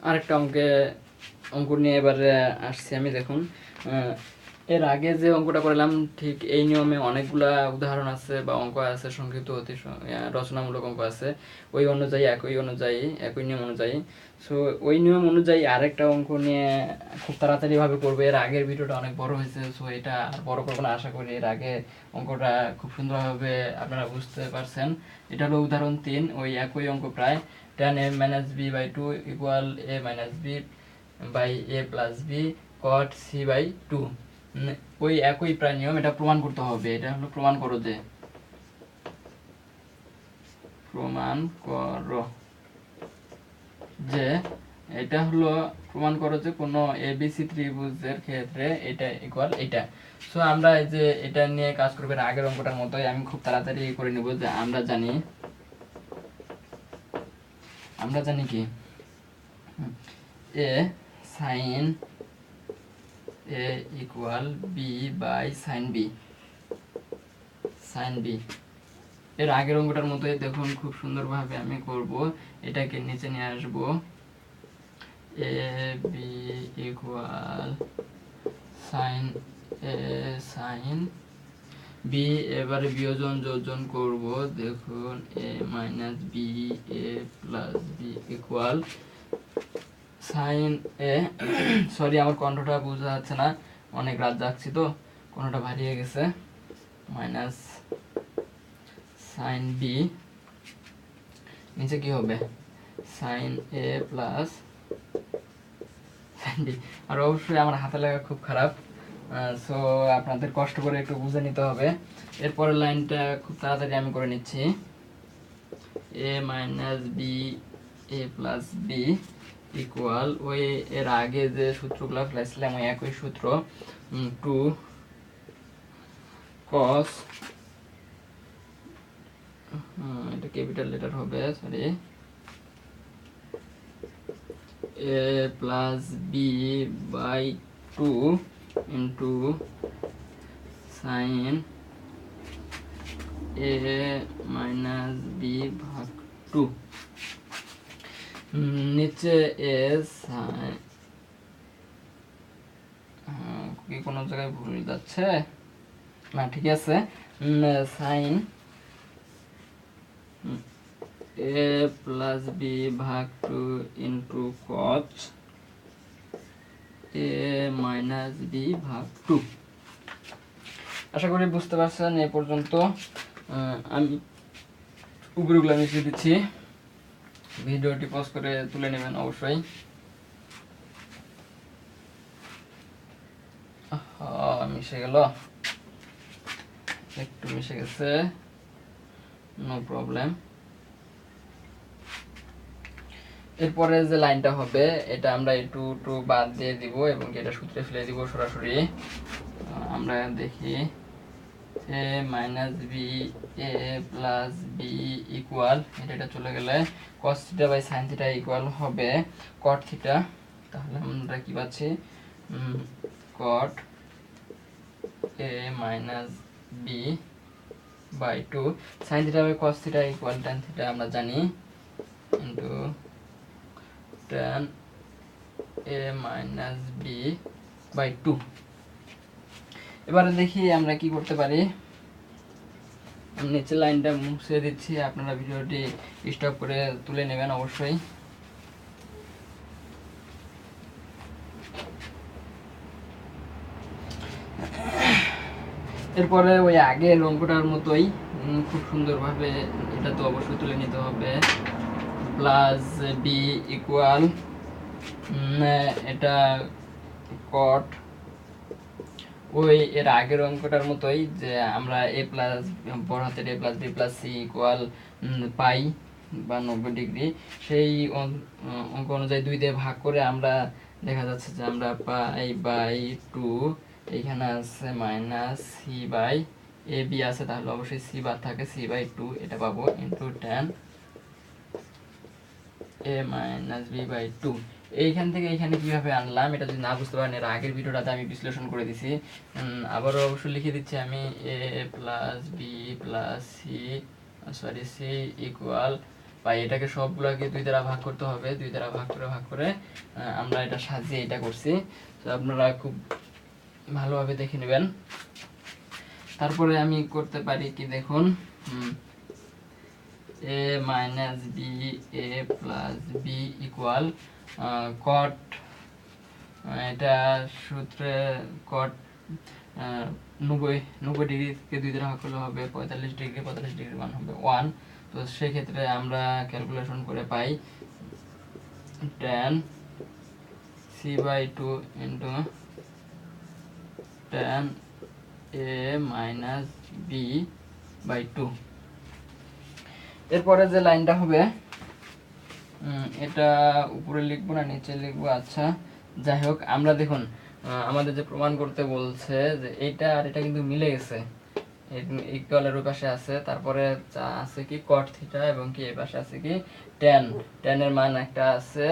আরেকটা অঙ্ক নিয়ে এবারে আসছি আমি। দেখুন, এর আগে যে অঙ্কটা করলাম ঠিক এই নিয়মে অনেকগুলা উদাহরণ আছে বা অঙ্ক আছে, সংক্ষিপ্ত অতি রচনামূলক অঙ্ক আছে ওই অনুযায়ী, একই নিয়ম অনুযায়ী। সো ওই নিয়ম অনুযায়ী আরেকটা অঙ্ক নিয়ে খুব তাড়াতাড়িভাবে করবো। এর আগের ভিডিওটা অনেক বড় হয়েছে, সো এটা আর বড় করবো না। আশা করি এর আগে অঙ্কটা খুব সুন্দরভাবে আপনারা বুঝতে পারছেন। এটা হলো উদাহরণ 3, ওই একই অঙ্ক প্রায়। tan a minus b by 2 equal a minus b by a plus b cot c by 2। ওই একই প্রায় নিয়ম, এটা প্রমাণ করতে হবে। এটা হলো প্রমাণ করো যে, এটা হলো প্রমাণ করো যে কোনো এবিসি ত্রিভুজের ক্ষেত্রে এটা ইকুয়াল এটা। সো আমরা এই যে এটা নিয়ে কাজ করবে আগের অঙ্কটার মতোই আমি খুব তাড়াতাড়ি করে নিব। যে আমরা জানি কি a sin a equal b by sin b। এর আগের অঙ্কটার মতোই দেখুন খুব সুন্দরভাবে আমি করব। এটাকে নিচে নিয়ে আসব, a b equal sin a sin b। এবারে বিয়োজন যোজন করব। দেখুন a minus b a plus b equal sin a, sorry আমার কণ্ঠটা বোঝা যাচ্ছে না, অনেক রাত জাগছি তো কণ্ঠটা ভারী হয়ে গেছে, মাইনাস sin b নিচে কি হবে sin a plus sin b। আর অবশ্যই আমার হাতে লাগা খুব খারাপ, সো আপনাদের কষ্ট করে একটু বুঝে নিতে হবে। এরপরের লাইনটা খুব তাড়াতাড়ি আমি করে নিচ্ছি, a minus b a plus b equal ওই এর আগে যে সূত্রগুলো ফেলেছিলাম ওই একই সূত্র, 2 cos, এটা ক্যাপিটাল লেটার হবে, sorry, a plus b by 2 into sine a minus b ভাগ 2। নিচে এস কি কোনো জায়গায় ভুল যাচ্ছে না, ঠিক আছে, সাইন a প্লাস b ভাগ 2 into cot a minus b ভাগ 2। আশা করি বুঝতে পারছেন এ পর্যন্ত। আমি উপরগুলো মিশিয়ে দিচ্ছি, ভিডিওটি পজ করে তুলে নেবেন অবশ্যই। মিশে গেল, একটু মিশে গেছে, নো প্রবলেম। এরপরে যে লাইনটা হবে এটা আমরা একটু টু বাদ দিয়ে দিব এবং এটা সূত্রে ফেলে দিব সরাসরি। আমরা দেখি a minus B A plus B equal এটা চলে গেলে cos theta by sine theta equal হবে cot থিটা। তাহলে আমরা কি পাচ্ছি, cot a minus B by 2 sine theta by cos theta equal tan theta আমরা জানি, into tan a minus B by 2। এবারে দেখি আমরা কি করতে পারি। নিচের লাইনটা মুছে দিচ্ছি, আপনারা ভিডিওটি স্টপ করে তুলে নেবেন অবশ্যই। এরপরে ওই আগের অঙ্কটার মতোই খুব সুন্দরভাবে এটা তো অবশ্যই তুলে নিতে হবে, প্লাস বি ইকুয়াল এটা কট ওই এর আগের অঙ্কটার মতোই, যে আমরা a প্লাস বড় হাতের a plus B plus C equal pi বা 90 ডিগ্রি, সেই অঙ্ক অনুযায়ী 2 দিয়ে ভাগ করে আমরা দেখা যাচ্ছে যে আমরা পাই বাই 2, এইখানে আছে minus C by A B আছে, তাহলে অবশ্যই সি বাদ থাকে, সি বাই 2 এটা পাবো, into tan a minus B by 2। এইখান থেকে এইখানে কিভাবে আনলাম এটা যদি না বুঝতে পারেন এর আগের ভিডিওটাতে আমি বিশ্লেষণ করে দিছি, আবারও অবশ্যই লিখে দিচ্ছি আমি, a plus B plus C sorry C equal pi. এটাকে সবগুলোকে 2 দ্বারা ভাগ করতে হবে, 2 দ্বারা ভাগ করে আমরা এটা সাজিয়ে এটা করছি। তো আপনারা খুব ভালোভাবে দেখে নেবেন। তারপরে আমি করতে পারি কি দেখুন, a minus B A plus B equal cot, এটা সূত্রে কট 90 ডিগ্রিকে 2 দ্বারা ভাগ করলে হবে 45 ডিগ্রি, 45 ডিগ্রির মান হবে 1। তো সেক্ষেত্রে আমরা ক্যালকুলেশন করে পাই tan c/2 into tan a minus b/2। এরপরে যে লাইনটা হবে এটা উপরে লিখবো না নিচে লিখবো, আচ্ছা যাই হোক, আমরা দেখুন আমাদের যে প্রমাণ করতে বলছে যে এইটা আর এটা কিন্তু মিলে গেছে, ইকুয়ালের ওই পাশে আছে, তারপরে আছে কি cot থিটা এবং কি এই পাশে আছে কি tan, tan এর মান একটা আছে,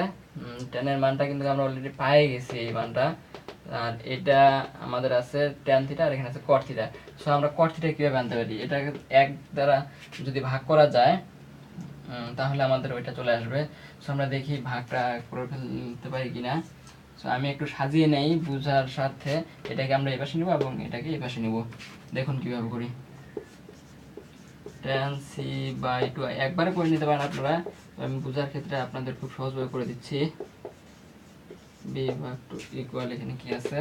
tan এর মানটা কিন্তু আমরা অলরেডি পেয়ে গেছি এই মানটা, আর এটা আমাদের আছে tan থিটা আর এখানে আছে cot থিটা। সো আমরা cot থিটা কিভাবে আনতে পারি, এটাকে 1 দ্বারা যদি ভাগ করা যায় তাহলে আমাদের ওইটা চলে আসবে। সো আমরা দেখি ভাগটা করে ফেলতে পারি কিনা। সো আমি একটু সাজিয়ে নেই বুঝার স্বার্থে, এটাকে আমরা এই পাশে নিব এবং এটাকে এই পাশে নিব। দেখুন কিভাবে করি। tan c/2 একবারে করে নিতে পারেন আপনারা, আমি বুঝার ক্ষেত্রে আপনাদের খুব সহজভাবে করে দিচ্ছি। b/2 ইকুয়াল এখানে কি আছে,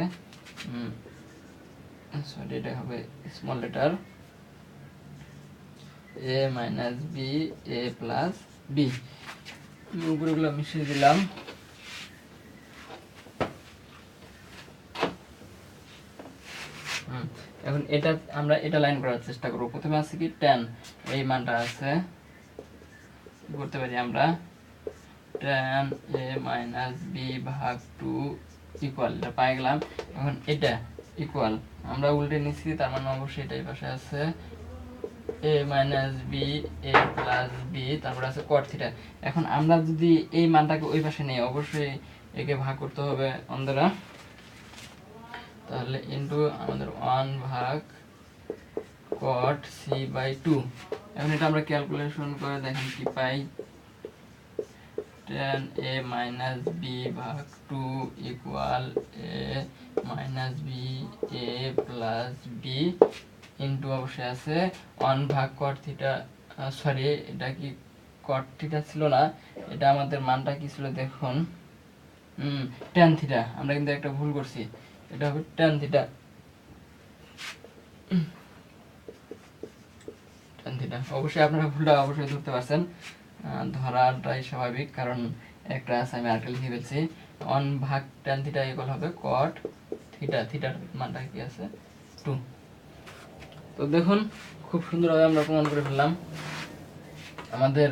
সরি এটা হবে small letter a minus B A plus b, উপরেগুলো মিশিয়ে দিলাম। এখন এটা আমরা এটা লাইন করার চেষ্টা করব। প্রথমে আছে কি tan, এই মানটা আছে, করতে পারি আমরা tan a মাইনাস বি ভাগ 2 ইকুয়াল, এটা পাই গেলাম। এখন এটা ইকুয়াল আমরা উল্টে নিচ্ছি, তার মানে অবশ্যই এটাই পাশে আছে a minus B A plus B, তারপর আছে cot থিটা। এখন আমরা যদি এই মানটাকে ওই পাশে নেই, অবশ্যই একে ভাগ করতে হবে অন দ্বারা, তাহলে ইনটু আমাদের 1 ভাগ cot c/2। এখন এটা আমরা ক্যালকুলেশন করে দেখেন কি পাই, tan a মাইনাস বি ভাগ 2 equal a minus B A plus B into অবশ্যই আছে 1 ভাগ cot থিটা, সরি এটা কি cot থিটা ছিল না, এটা আমাদের মানটা কি ছিল দেখুন, tan থিটা, আমরা কিন্তু একটা ভুল করছি, এটা হবে tan থিটা, tan থিটা। অবশ্যই আপনারা ভুলটা অবশ্যই ধরতে পারছেন, ধরাটাই স্বাভাবিক, কারণ একটা আছে আমি আরেকটা লিখে ফেলছি। 1 ভাগ tan থিটা ইকুয়াল হবে cot থিটা, থিটার মানটা কি আছে 2। তো দেখুন খুব সুন্দরভাবে আমরা প্রমাণ করে ফেললাম। আমাদের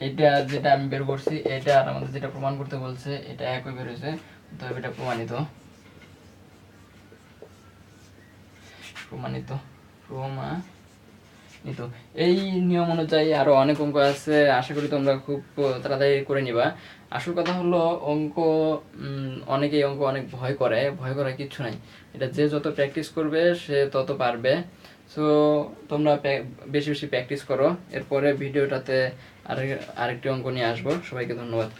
এটা যেটা আমি বের করছি এটা আর আমাদের যেটা প্রমাণ করতে বলছে এটা একই বের হয়েছে, তো এটা প্রমাণিত। এই নিয়ম অনুযায়ী আরো অনেক অঙ্ক আছে, আশা করি তোমরা খুব তাড়াতাড়ি করে নিবা। আসল কথা হলো অঙ্ক, অনেকেই অঙ্ক অনেক ভয় করা কিচ্ছু নাই, এটা যে যত প্র্যাকটিস করবে সে তত পারবে। সো তোমরা বেশি বেশি প্র্যাকটিস করো, এরপরে ভিডিওটাতে আরেকটি অঙ্ক নিয়ে আসবো। সবাইকে ধন্যবাদ।